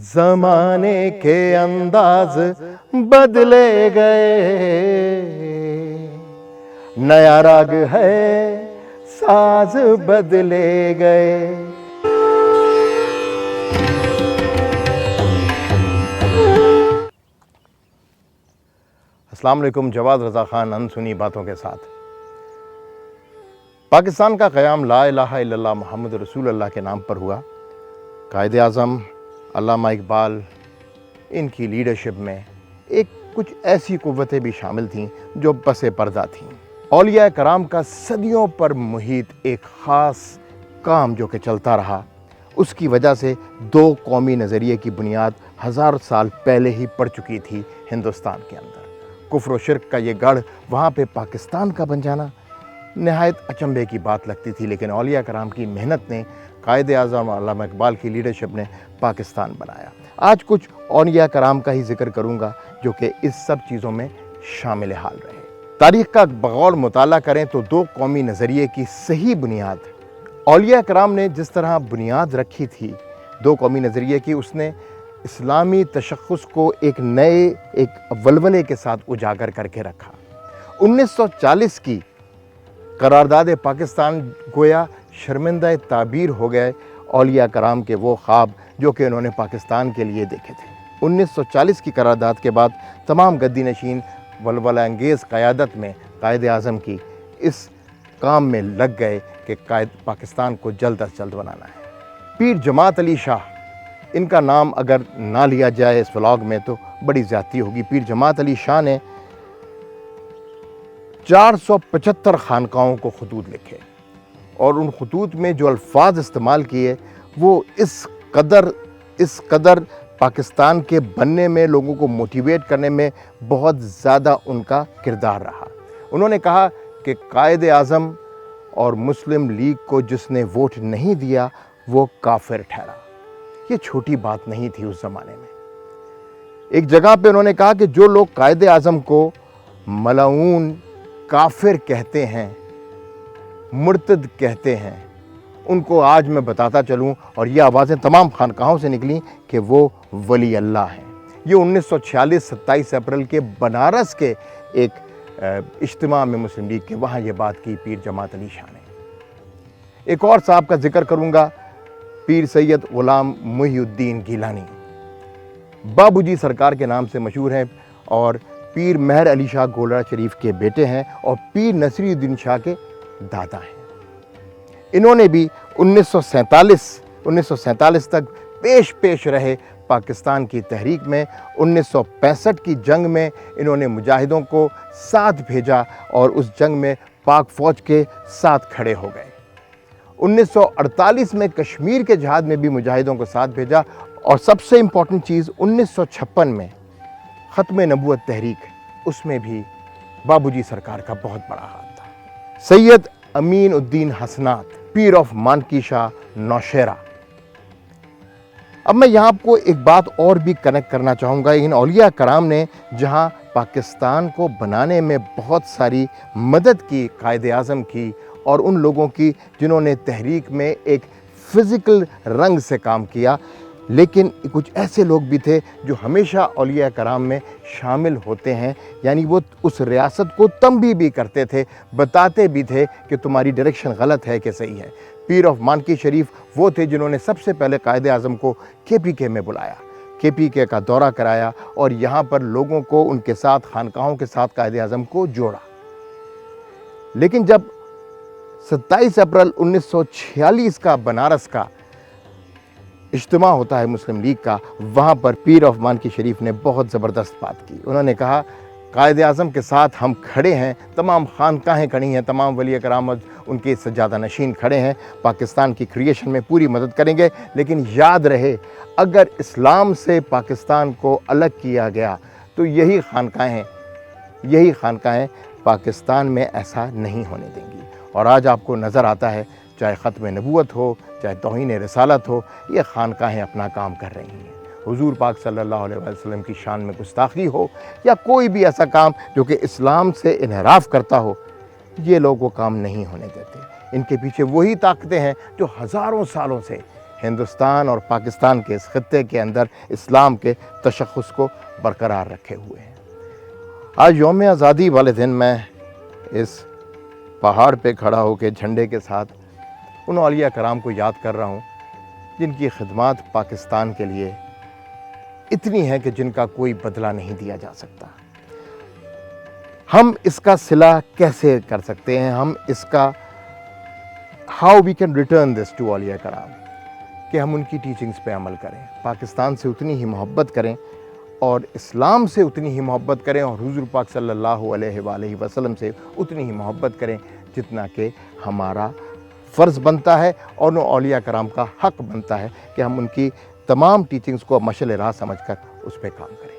ज़माने के अंदाज बदले गए, नया राग है साज बदले गए। अस्सलाम वालेकुम। जवाद रज़ा ख़ान अनसुनी बातों के साथ। पाकिस्तान का क़याम ला इलाहा इल्लल्लाह मुहम्मद रसूलुल्लाह के नाम पर हुआ। कायदे आज़म अल्लामा इकबाल, इनकी लीडरशिप में एक कुछ ऐसी क़ुव्वतें भी शामिल थीं जो पसे पर्दा थीं। औलिया कराम का सदियों पर मुहित एक ख़ास काम जो कि चलता रहा, उसकी वजह से दो कौमी नज़रिए की बुनियाद हज़ार साल पहले ही पड़ चुकी थी हिंदुस्तान के अंदर। कुफ्र व शिर्क का ये गढ़ वहाँ पे पाकिस्तान का बन जाना नहायत अचंभे की बात लगती थी, लेकिन औलिया कराम की मेहनत ने, कायदे आज़म अल्लामा इकबाल की लीडरशिप ने पाकिस्तान बनाया। आज कुछ औलिया कराम का ही जिक्र करूँगा जो कि इस सब चीज़ों में शामिल हाल रहे। तारीख़ का बगौर मुताला करें तो दो कौमी नज़रिए की सही बुनियाद औलिया कराम ने जिस तरह बुनियाद रखी थी दो कौमी नज़रिए की, उसने इस्लामी तशख़्ख़ुस को एक नए एक वलवले के साथ उजागर करके रखा। 1940 की करारदाद पाकिस्तान गोया शर्मिंदा ताबीर हो गए औलिया कराम के वो ख्वाब जो कि उन्होंने पाकिस्तान के लिए देखे थे। 1940 की करारदाद के बाद तमाम गद्दी नशीन वलवला अंगेज़ क़यादत में कायदे आज़म की इस काम में लग गए कि पाकिस्तान को जल्द अज जल्द बनाना है। पीर जमात अली शाह, इनका नाम अगर ना लिया जाए इस व्लॉग में तो बड़ी ज़्यादती होगी। पीर जमात अली शाह ने 475 खानकाहों को खतूत लिखे और उन खतूत में जो अल्फाज इस्तेमाल किए वो इस कदर पाकिस्तान के बनने में, लोगों को मोटिवेट करने में बहुत ज़्यादा उनका किरदार रहा। उन्होंने कहा कि कायदे आज़म और मुस्लिम लीग को जिसने वोट नहीं दिया वो काफिर ठहरा। ये छोटी बात नहीं थी उस ज़माने में। एक जगह पे उन्होंने कहा कि जो लोग कायदे आज़म को मलऊन, काफिर कहते हैं, मुर्तद कहते हैं, उनको आज मैं बताता चलूं, और ये आवाज़ें तमाम खानकाहों से निकली कि वो वली अल्लाह हैं। ये 1946 27 अप्रैल के बनारस के एक इज्तिमा में मुस्लिम लीग के, वहाँ ये बात की पीर जमात अली शाह ने। एक और साहब का जिक्र करूँगा, पीर सैयद ग़ुलाम मुहीउद्दीन गिलानी, बाबूजी सरकार के नाम से मशहूर हैं और पीर मेहर अली शाह गोलरा शरीफ के बेटे हैं और पीर नसीरुद्दीन शाह के दादा हैं। इन्होंने भी 1947 तक पेश रहे पाकिस्तान की तहरीक में। 1965 की जंग में इन्होंने मुजाहिदों को साथ भेजा और उस जंग में पाक फ़ौज के साथ खड़े हो गए। 1948 में कश्मीर के जहाद में भी मुजाहिदों को साथ भेजा, और सबसे इम्पॉर्टेंट चीज़ 1956 में ख़त्म नबूवत तहरीक, उसमें भी बाबूजी सरकार का बहुत बड़ा हाथ था। सैयद अमीन उद्दीन हसनात, पीर ऑफ मानकीशाह नौशेरा। अब मैं यहाँ आपको एक बात और भी कनेक्ट करना चाहूँगा। इन औलिया कराम ने जहाँ पाकिस्तान को बनाने में बहुत सारी मदद की, कायदे आज़म की और उन लोगों की जिन्होंने तहरीक में एक फ़िज़िकल रंग से काम किया, लेकिन कुछ ऐसे लोग भी थे जो हमेशा औलिया कराम में शामिल होते हैं, यानी वो उस रियासत को तंबीह भी करते थे, बताते भी थे कि तुम्हारी डायरेक्शन गलत है कि सही है। पीर ऑफ मानकी शरीफ वो थे जिन्होंने सबसे पहले कायदे आज़म को KPK में बुलाया, KPK का दौरा कराया और यहाँ पर लोगों को उनके साथ, खानकाहों के साथ कायदे आज़म को जोड़ा। लेकिन जब 27 अप्रैल 1946 का बनारस का इज्तिमा होता है मुस्लिम लीग का, वहाँ पर पीर ऑफ मानकी शरीफ ने बहुत ज़बरदस्त बात की। उन्होंने कहा कायदे आज़म के साथ हम खड़े हैं, तमाम खानकाहें खड़ी हैं, तमाम वली कराम उनके सज्जादा नशीन खड़े हैं, पाकिस्तान की क्रिएशन में पूरी मदद करेंगे। लेकिन याद रहे, अगर इस्लाम से पाकिस्तान को अलग किया गया तो यही खानकाहें पाकिस्तान में ऐसा नहीं होने देंगी। और आज आपको नज़र आता है, चाहे ख़त्म नबूवत हो, चाहे तौहीन रिसालत हो, ये खानकाहें अपना काम कर रही हैं। हुज़ूर पाक सल्लल्लाहु अलैहि वसल्लम की शान में गुस्ताखी हो या कोई भी ऐसा काम जो कि इस्लाम से इन्हिराफ करता हो, ये लोग वो काम नहीं होने देते। इनके पीछे वही ताकतें हैं जो हज़ारों सालों से ہندوستان اور پاکستان کے اس خطے کے اندر اسلام کے تشخص کو برقرار رکھے ہوئے ہیں۔ آج یوم آزادی والے دن میں اس پہاڑ پہ کھڑا ہو کے جھنڈے کے ساتھ ان اولیاء کرام کو یاد کر رہا ہوں جن کی خدمات پاکستان کے لیے اتنی ہیں کہ جن کا کوئی بدلہ نہیں دیا جا سکتا۔ ہم اس کا صلہ کیسے کر سکتے ہیں؟ ہم اس کا how we can return this to اولیاء کرام، کہ ہم ان کی ٹیچنگز پہ عمل کریں، پاکستان سے اتنی ہی محبت کریں اور اسلام سے اتنی ہی محبت کریں اور حضور پاک صلی اللہ علیہ وآلہ وسلم سے اتنی ہی محبت کریں جتنا کہ ہمارا فرض بنتا ہے اور ان اولیاء کرام کا حق بنتا ہے کہ ہم ان کی تمام ٹیچنگز کو مشعل راہ سمجھ کر اس پہ کام کریں۔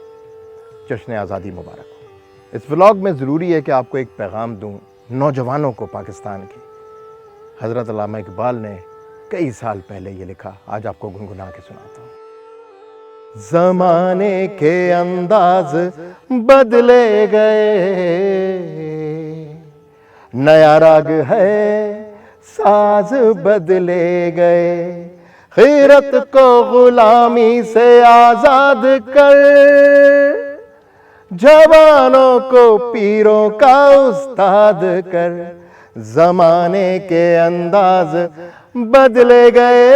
جشن آزادی مبارک ہو۔ اس ولاگ میں ضروری ہے کہ آپ کو ایک پیغام دوں نوجوانوں کو پاکستان کی۔ حضرت علامہ اقبال نے کئی سال پہلے یہ لکھا، آج آپ کو گنگنا کے سناتا ہوں۔ زمانے کے انداز بدلے گئے، نیا راگ ہے ساز بدلے گئے، غیرت کو غلامی سے آزاد کر، جوانوں کو پیروں کا استاد کر، زمانے کے انداز بدلے گئے،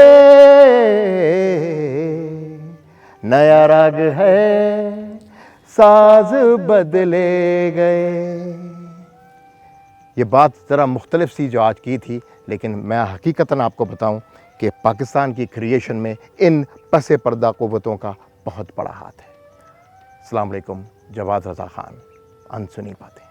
نیا راگ ہے ساز بدلے گئے۔ یہ بات ذرا مختلف سی جو آج کی تھی، لیکن میں حقیقتاً آپ کو بتاؤں کہ پاکستان کی کریشن میں ان پس پردہ قوتوں کا بہت بڑا ہاتھ ہے۔ السلام علیکم، جواد رضا خان، انسنی باتیں۔